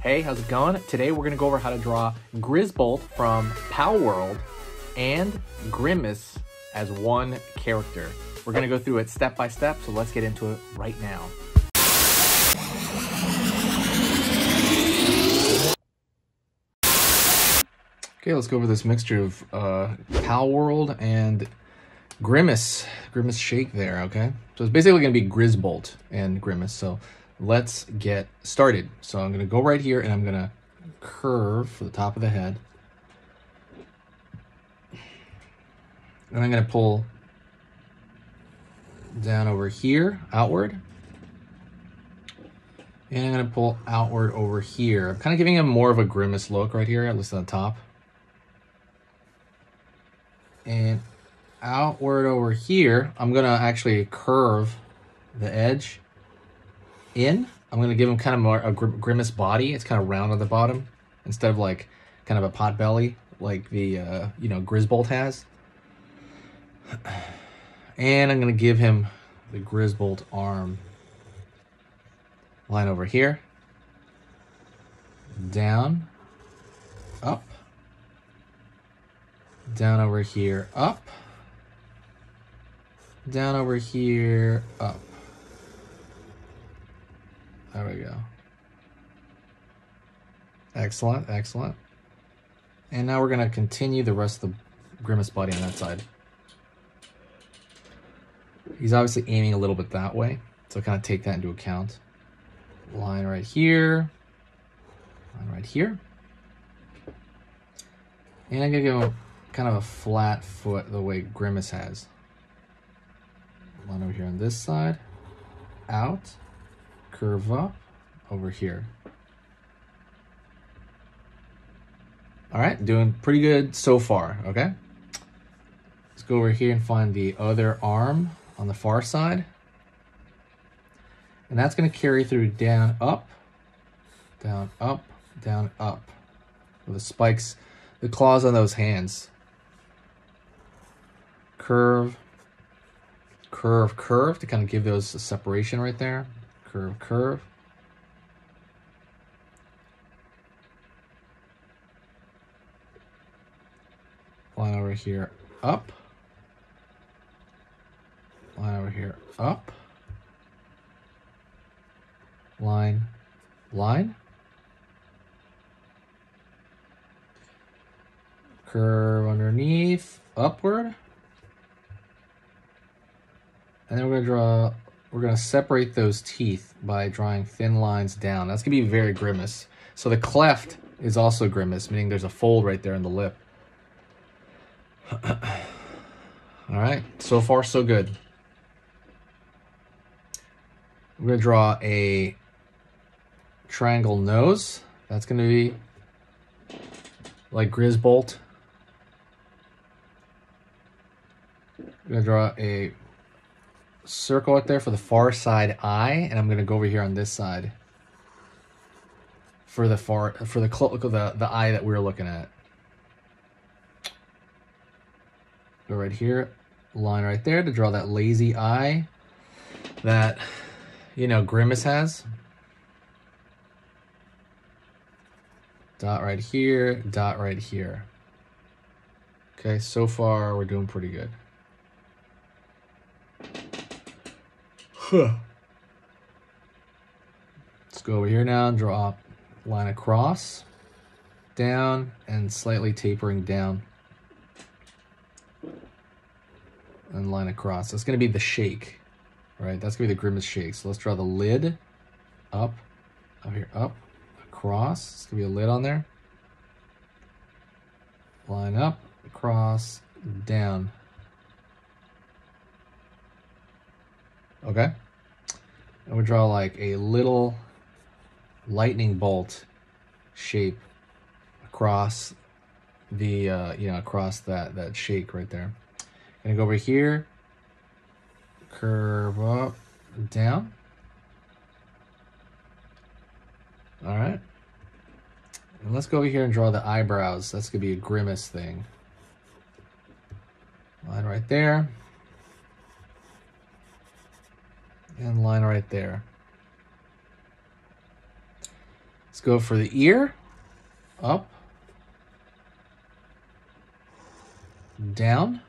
Hey, how's it going? Today we're going to go over how to draw Grizzbolt from Palworld and Grimace as one character. We're going to go through it step by step, so let's get into it right now. Okay, let's go over this mixture of Palworld and Grimace shake there, okay? So it's basically going to be Grizzbolt and Grimace, so let's get started. So I'm going to go right here and I'm going to curve for the top of the head. And I'm going to pull down over here, outward. And I'm going to pull outward over here. I'm kind of giving him more of a Grimace look right here, at least on the top. And outward over here, I'm going to actually curve the edge in. I'm going to give him kind of more a Grimace body. It's kind of round on the bottom instead of like kind of a pot belly like the Grizzbolt has. And I'm going to give him the Grizzbolt arm line over here, down, up, down over here, up, down over here, up. There we go. Excellent, excellent. And now we're going to continue the rest of the Grimace body on that side. He's obviously aiming a little bit that way, so kind of take that into account. Line right here. Line right here. And I'm going to go kind of a flat foot the way Grimace has. Line over here on this side. Out. Curve up over here. All right, doing pretty good so far, okay? Let's go over here and find the other arm on the far side. And that's going to carry through down, up, down, up, down, up. With the spikes, the claws on those hands. Curve, curve, curve to kind of give those a separation right there. Curve, curve. Line over here, up. Line over here, up. Line, line. Curve underneath, upward. And then we're going to separate those teeth by drawing thin lines down. That's going to be very Grimace. So the cleft is also Grimace, meaning there's a fold right there in the lip. All right, so far so good. I'm going to draw a triangle nose. That's going to be like Grizzbolt. I'm going to draw a circle right there for the far side eye, and I'm going to go over here on this side for the the eye that we're looking at. Go right here, line right there to draw that lazy eye that Grimace has. Dot right here, dot right here. Okay, so far we're doing pretty good. Let's go over here now and draw a line across, down, and slightly tapering down. And line across. That's going to be the shake, right? That's going to be the Grimace shake. So let's draw the lid up, up here, up, across. It's going to be a lid on there. Line up, across, down. Okay. And we draw like a little lightning bolt shape across the, across that shake right there. Gonna go over here, curve up, down. All right. And let's go over here and draw the eyebrows. That's gonna be a Grimace thing. Line right there. And line right there. Let's go for the ear. Up. Down.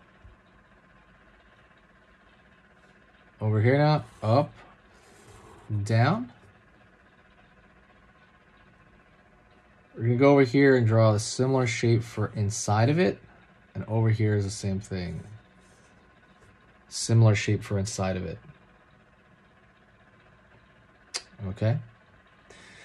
Over here now. Up. Down. We're going to go over here and draw a similar shape for inside of it. And over here is the same thing. Similar shape for inside of it. Okay.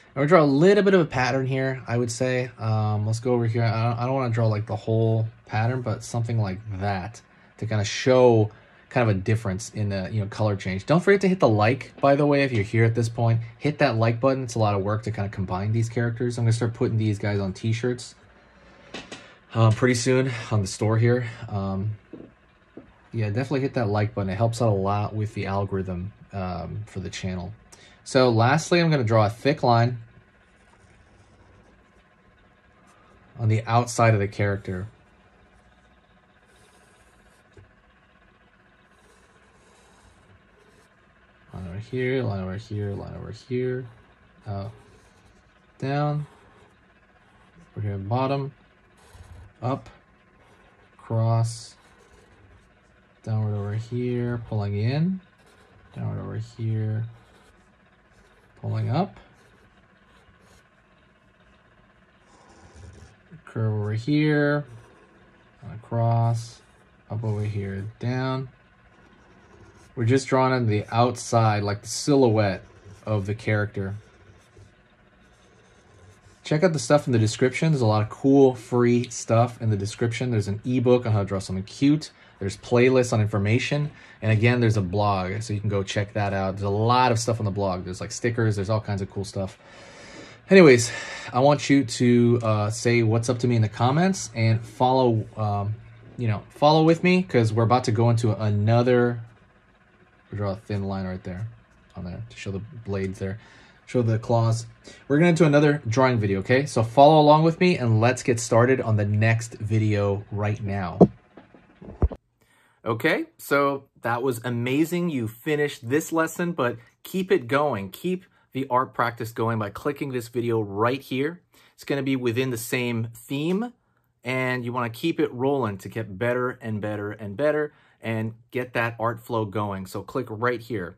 I'm going to draw a little bit of a pattern here, I would say. Let's go over here. I don't want to draw like the whole pattern, but something like that to kind of show kind of a difference in the color change. Don't forget to hit the like, by the way, if you're here at this point. Hit that like button. It's a lot of work to kind of combine these characters. I'm going to start putting these guys on t-shirts pretty soon on the store here. Yeah, definitely hit that like button. It helps out a lot with the algorithm for the channel. So lastly, I'm going to draw a thick line on the outside of the character. Line over here, line over here, line over here. Down. Over here, bottom. Up. Cross. Downward over here, pulling in. Downward over here, pulling up. Curve over here, across, up over here, down. We're just drawing on the outside, like the silhouette of the character. Check out the stuff in the description. There's a lot of cool free stuff in the description. There's an ebook on how to draw something cute. There's playlists on information. And again, there's a blog, so you can go check that out. There's a lot of stuff on the blog. There's like stickers. There's all kinds of cool stuff. Anyways, I want you to say what's up to me in the comments and follow, follow with me, because we're about to go into another. We'll draw a thin line right there on there to show the blades there, show the claws. We're going to do another drawing video, okay? So follow along with me and let's get started on the next video right now. Okay, so that was amazing. You finished this lesson, but keep it going. Keep the art practice going by clicking this video right here. It's going to be within the same theme, and you want to keep it rolling to get better and better and better and get that art flow going. So click right here.